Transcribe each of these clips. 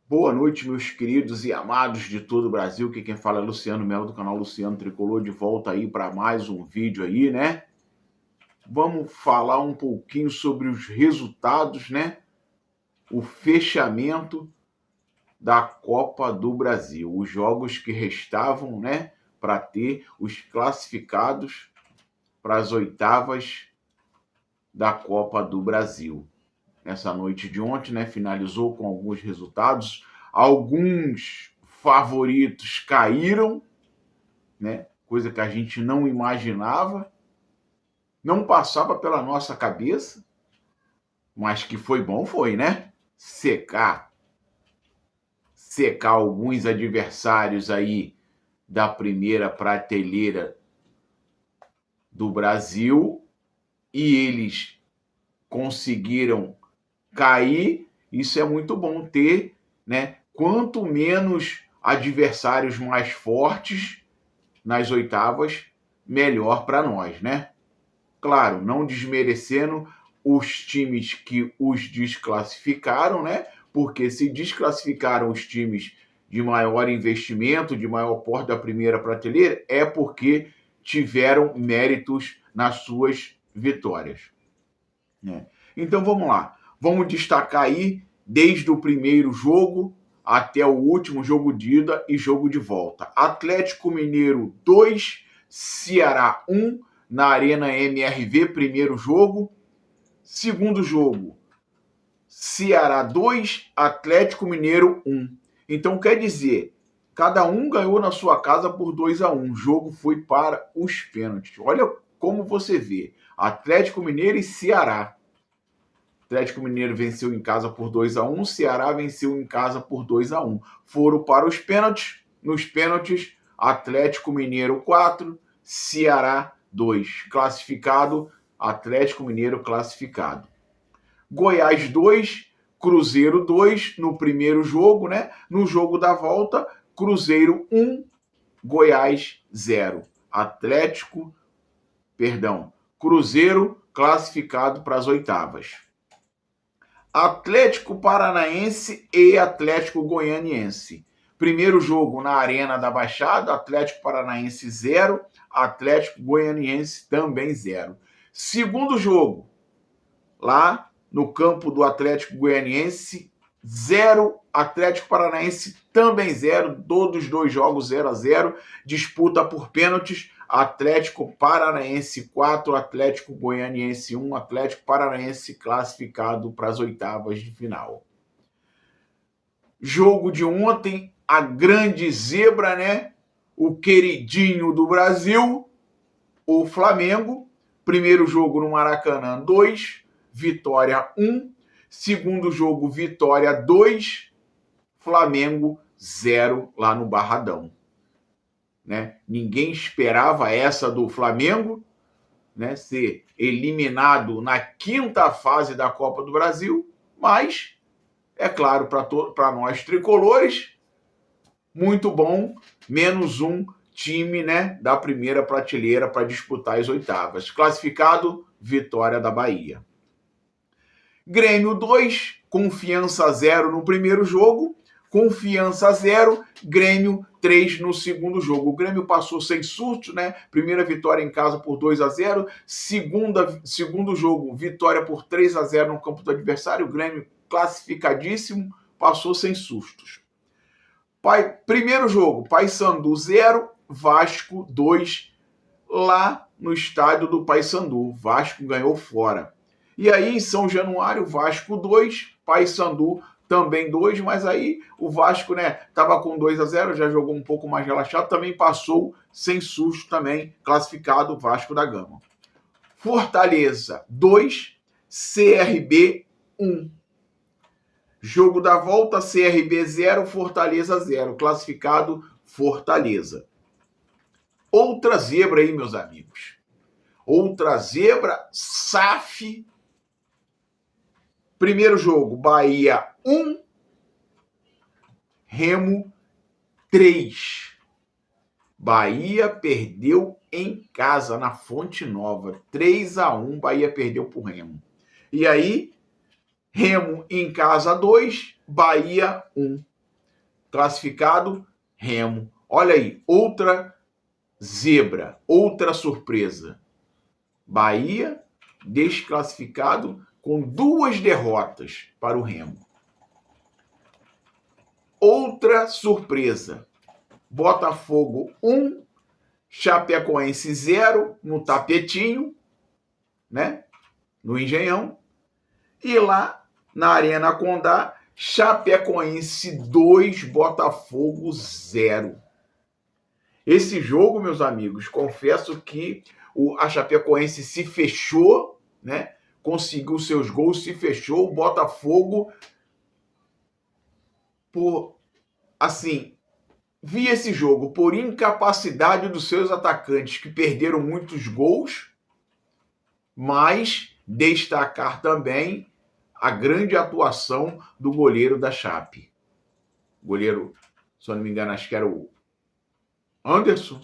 Boa noite, meus queridos e amados de todo o Brasil. Aqui quem fala é Luciano Melo, do canal Luciano Tricolor, de volta aí para mais um vídeo aí, né? Vamos falar um pouquinho sobre os resultados, né? O fechamento da Copa do Brasil. Os jogos que restavam, né? Para ter os classificados para as oitavas da Copa do Brasil. Nessa noite de ontem, né? Finalizou com alguns resultados. Alguns favoritos caíram, né? Coisa que a gente não imaginava, não passava pela nossa cabeça, mas que foi bom, foi, né? Secar alguns adversários aí da primeira prateleira do Brasil e eles conseguiram cair. Isso é muito bom ter, né? Quanto menos adversários mais fortes nas oitavas, melhor para nós, né? Claro, não desmerecendo os times que os desclassificaram, né? Porque se desclassificaram os times de maior investimento, de maior porte da primeira prateleira, é porque tiveram méritos nas suas vitórias, né? Então vamos lá, vamos destacar aí desde o primeiro jogo até o último jogo de ida e jogo de volta. Atlético Mineiro 2, Ceará 1, na Arena MRV, primeiro jogo. Segundo jogo, Ceará 2, Atlético Mineiro 1. Então quer dizer, cada um ganhou na sua casa por 2-1. O jogo foi para os pênaltis. Olha como você vê, Atlético Mineiro e Ceará. Atlético Mineiro venceu em casa por 2-1, Ceará venceu em casa por 2-1. Foram para os pênaltis. Nos pênaltis, Atlético Mineiro 4, Ceará 2. Classificado, Atlético Mineiro classificado. Goiás 2, Cruzeiro 2 no primeiro jogo, né? No jogo da volta, Cruzeiro 1, Goiás 0. Cruzeiro classificado para as oitavas. Atlético Paranaense e Atlético Goianiense. Primeiro jogo na Arena da Baixada, Atlético Paranaense 0, Atlético Goianiense também 0. Segundo jogo, lá no campo do Atlético Goianiense, 0, Atlético Paranaense também 0, todos os dois jogos 0-0, disputa por pênaltis, Atlético Paranaense 4, Atlético Goianiense 1, Atlético Paranaense classificado para as oitavas de final. Jogo de ontem, a grande zebra, né? O queridinho do Brasil, o Flamengo. Primeiro jogo no Maracanã, 2, Vitória 1. Segundo jogo, Vitória 2, Flamengo 0 lá no Barradão. Né? Ninguém esperava essa do Flamengo, né? Ser eliminado na quinta fase da Copa do Brasil, mas, é claro, para nós tricolores, muito bom, menos um time, né, da primeira prateleira para disputar as oitavas. Classificado, Vitória da Bahia. Grêmio 2, Confiança 0 no primeiro jogo, Confiança 0, Grêmio 3 no segundo jogo. O Grêmio passou sem susto, né? Primeira vitória em casa por 2-0, segundo jogo, vitória por 3-0 no campo do adversário. O Grêmio classificadíssimo, passou sem sustos. Primeiro jogo, Paysandu 0, Vasco 2, lá no estádio do Paysandu. Vasco ganhou fora. E aí, em São Januário, Vasco 2, Paysandu também 2, mas aí o Vasco, né, estava com 2-0, já jogou um pouco mais relaxado, também passou sem susto também, classificado Vasco da Gama. Fortaleza 2, CRB 1. Jogo da volta, CRB 0, Fortaleza 0, classificado Fortaleza. Outra zebra aí, meus amigos. Outra zebra, SAF. Primeiro jogo, Bahia 1, Remo 3. Bahia perdeu em casa, na Fonte Nova. 3-1, Bahia perdeu para o Remo. E aí, Remo em casa 2, Bahia 1. Classificado, Remo. Olha aí, outra zebra, outra surpresa. Bahia desclassificado com 2 derrotas para o Remo. Outra surpresa. Botafogo 1, Chapecoense 0 no tapetinho, né? No Engenhão. E lá na Arena Condá, Chapecoense 2, Botafogo 0. Esse jogo, meus amigos, confesso que a Chapecoense se fechou, né? Conseguiu seus gols, se fechou. O Botafogo, vi esse jogo por incapacidade dos seus atacantes, que perderam muitos gols, mas destacar também a grande atuação do goleiro da Chape. Goleiro, se eu não me engano, acho que era o Anderson.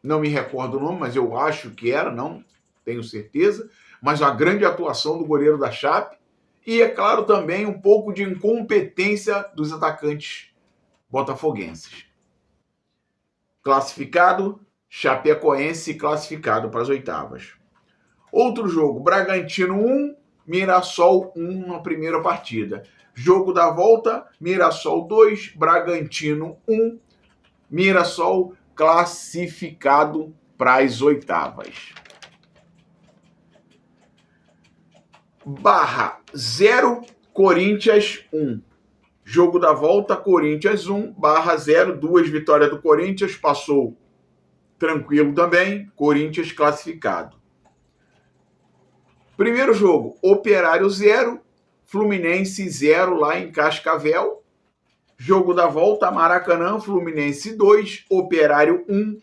Não me recordo o nome, mas eu acho que era, não tenho certeza. Mas a grande atuação do goleiro da Chape. E, é claro, também um pouco de incompetência dos atacantes botafoguenses. Classificado, Chapecoense classificado para as oitavas. Outro jogo, Bragantino 1, Mirassol 1 na primeira partida. Jogo da volta, Mirassol 2, Bragantino 1, Mirassol classificado para as oitavas. Barra 0, Corinthians 1. Jogo da volta, Corinthians 1, Barra 0, 2 vitórias do Corinthians, passou tranquilo também, Corinthians classificado. Primeiro jogo, Operário 0, Fluminense 0 lá em Cascavel. Jogo da volta, Maracanã, Fluminense 2, Operário 1.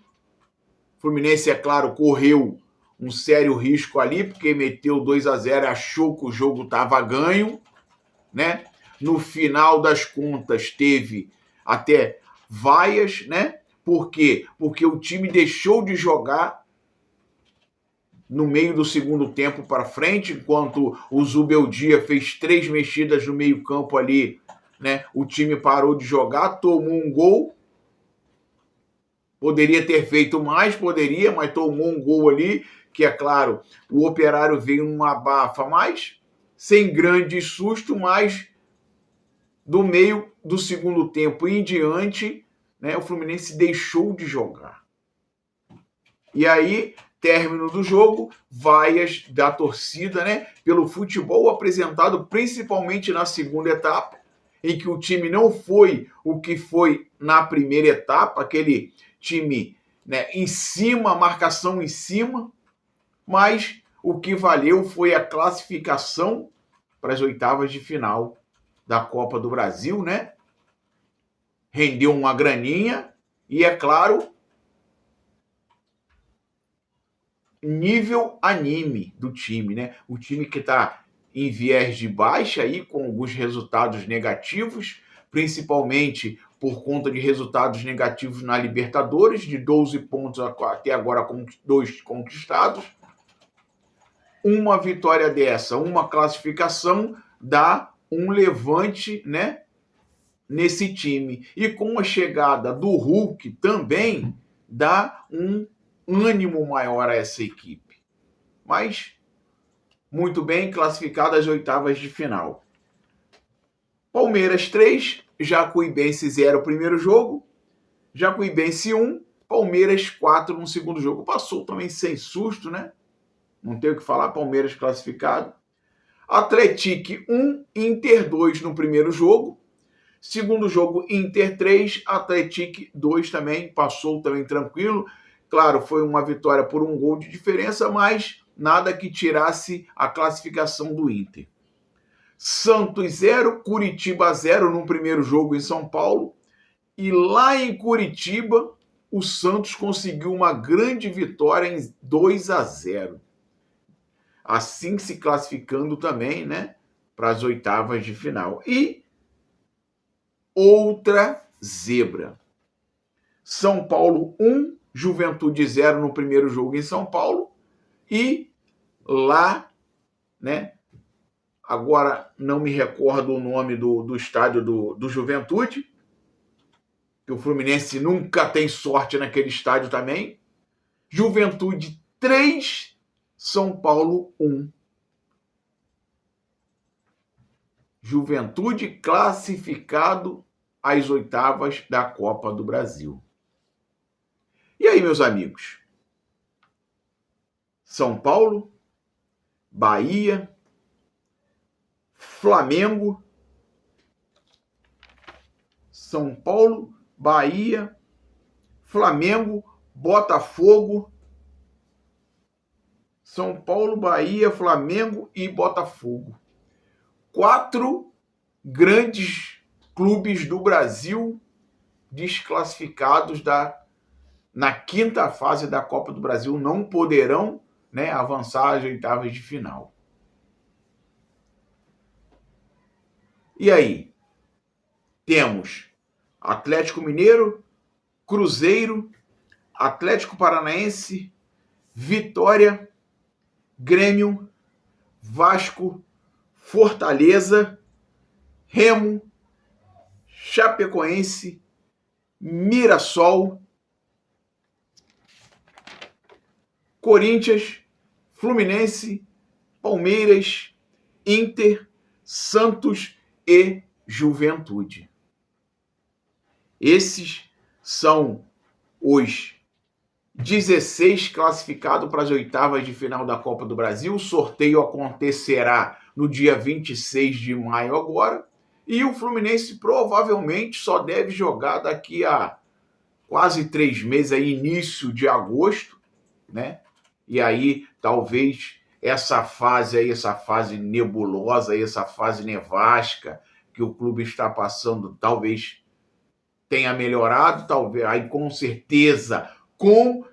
Fluminense, é claro, correu um sério risco ali, porque meteu 2-0 e achou que o jogo estava ganho, né? No final das contas, teve até vaias, né? Por quê? Porque o time deixou de jogar no meio do segundo tempo para frente, enquanto o Zubeldia fez 3 mexidas no meio-campo ali, né? O time parou de jogar, tomou um gol. Poderia ter feito mais, poderia, mas tomou um gol ali, que é claro, o Operário veio numa abafa, mas sem grande susto, mas do meio do segundo tempo em diante, né, o Fluminense deixou de jogar. E aí, término do jogo, vaias da torcida, né, pelo futebol apresentado principalmente na segunda etapa, em que o time não foi o que foi na primeira etapa, aquele time, né, em cima, marcação em cima, mas o que valeu foi a classificação para as oitavas de final da Copa do Brasil, né? Rendeu uma graninha e, é claro, nível anime do time, né? O time que está em viés de baixa aí, com alguns resultados negativos, principalmente por conta de resultados negativos na Libertadores, de 12 pontos até agora com 2 conquistados. Uma vitória dessa, uma classificação, dá um levante, né, nesse time. E com a chegada do Hulk também dá um ânimo maior a essa equipe. Mas, muito bem, classificado às oitavas de final. Palmeiras 3, Jacuipense 0 primeiro jogo, Jacuipense 1, Palmeiras 4 no segundo jogo. Passou também sem susto, né? Não tem o que falar, Palmeiras classificado. Atlético 1, Inter 2 no primeiro jogo. Segundo jogo, Inter 3, Atlético 2 também, passou também tranquilo. Claro, foi uma vitória por um gol de diferença, mas nada que tirasse a classificação do Inter. Santos 0, Curitiba 0 no primeiro jogo em São Paulo. E lá em Curitiba, o Santos conseguiu uma grande vitória em 2-0. Assim se classificando também, né, para as oitavas de final. E outra zebra. São Paulo 1, Juventude 0 no primeiro jogo em São Paulo. E lá, né, Agora não me recordo o nome do estádio do Juventude, que o Fluminense nunca tem sorte naquele estádio também. Juventude 3, São Paulo 1. Juventude classificado às oitavas da Copa do Brasil. E aí, meus amigos? São Paulo, Bahia, Flamengo, São Paulo, Bahia, Flamengo, Botafogo, São Paulo, Bahia, Flamengo e Botafogo. 4 grandes clubes do Brasil desclassificados na quinta fase da Copa do Brasil, não poderão, né, avançar às oitavas de final. E aí? Temos Atlético Mineiro, Cruzeiro, Atlético Paranaense, Vitória, Grêmio, Vasco, Fortaleza, Remo, Chapecoense, Mirassol, Corinthians, Fluminense, Palmeiras, Inter, Santos e Juventude. Esses são os 16 classificados para as oitavas de final da Copa do Brasil. O sorteio acontecerá no dia 26 de maio agora. E o Fluminense provavelmente só deve jogar daqui a quase 3 meses, aí, início de agosto, né? E aí talvez essa fase nebulosa, essa fase nevástica que o clube está passando, talvez tenha melhorado, talvez, aí com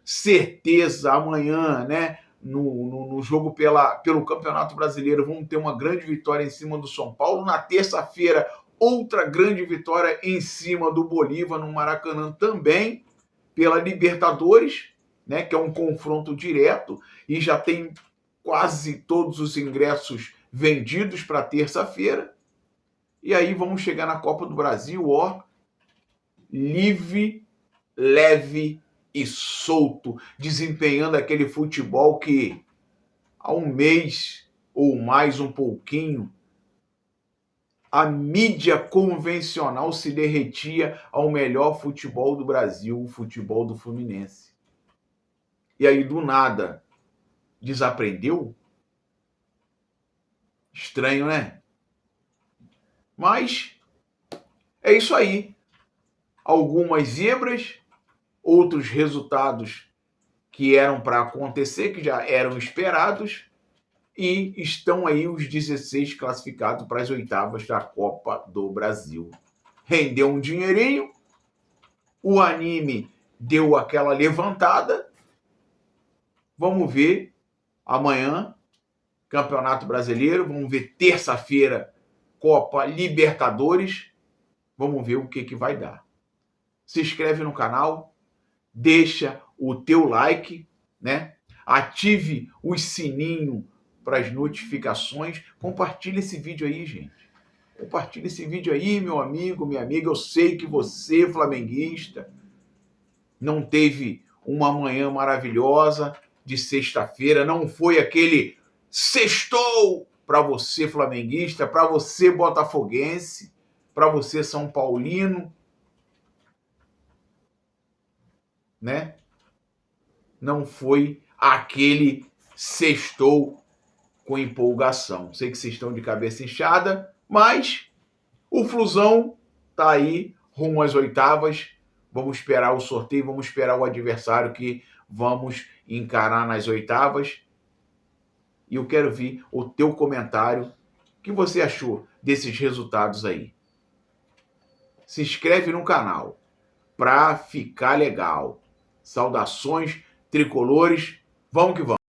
certeza amanhã, né, no jogo pelo Campeonato Brasileiro, vamos ter uma grande vitória em cima do São Paulo. Na terça-feira, outra grande vitória em cima do Bolívar no Maracanã também, pela Libertadores, né, que é um confronto direto, e já tem quase todos os ingressos vendidos para terça-feira. E aí vamos chegar na Copa do Brasil, ó, livre, leve e solto, desempenhando aquele futebol que há um mês ou mais um pouquinho a mídia convencional se derretia ao melhor futebol do Brasil, o futebol do Fluminense. E aí, do nada, desaprendeu? Estranho, né? Mas é isso aí. Algumas zebras, outros resultados que eram para acontecer, que já eram esperados, e estão aí os 16 classificados para as oitavas da Copa do Brasil. Rendeu um dinheirinho, o anime deu aquela levantada. Vamos ver amanhã Campeonato Brasileiro, vamos ver terça-feira Copa Libertadores, vamos ver o que vai dar. Se inscreve no canal, deixa o teu like, né? Ative o sininho para as notificações. Compartilha esse vídeo aí, gente. Compartilha esse vídeo aí, meu amigo, minha amiga. Eu sei que você, flamenguista, não teve uma manhã maravilhosa de sexta-feira, não foi aquele sextou para você, flamenguista, para você, botafoguense, para você, São Paulino, né? Não foi aquele sextou com empolgação. Sei que vocês estão de cabeça inchada, mas o Flusão tá aí rumo às oitavas. Vamos esperar o sorteio, vamos esperar o adversário que vamos encarar nas oitavas. E eu quero ver o teu comentário. O que você achou desses resultados aí? Se inscreve no canal para ficar legal. Saudações tricolores. Vamos que vamos.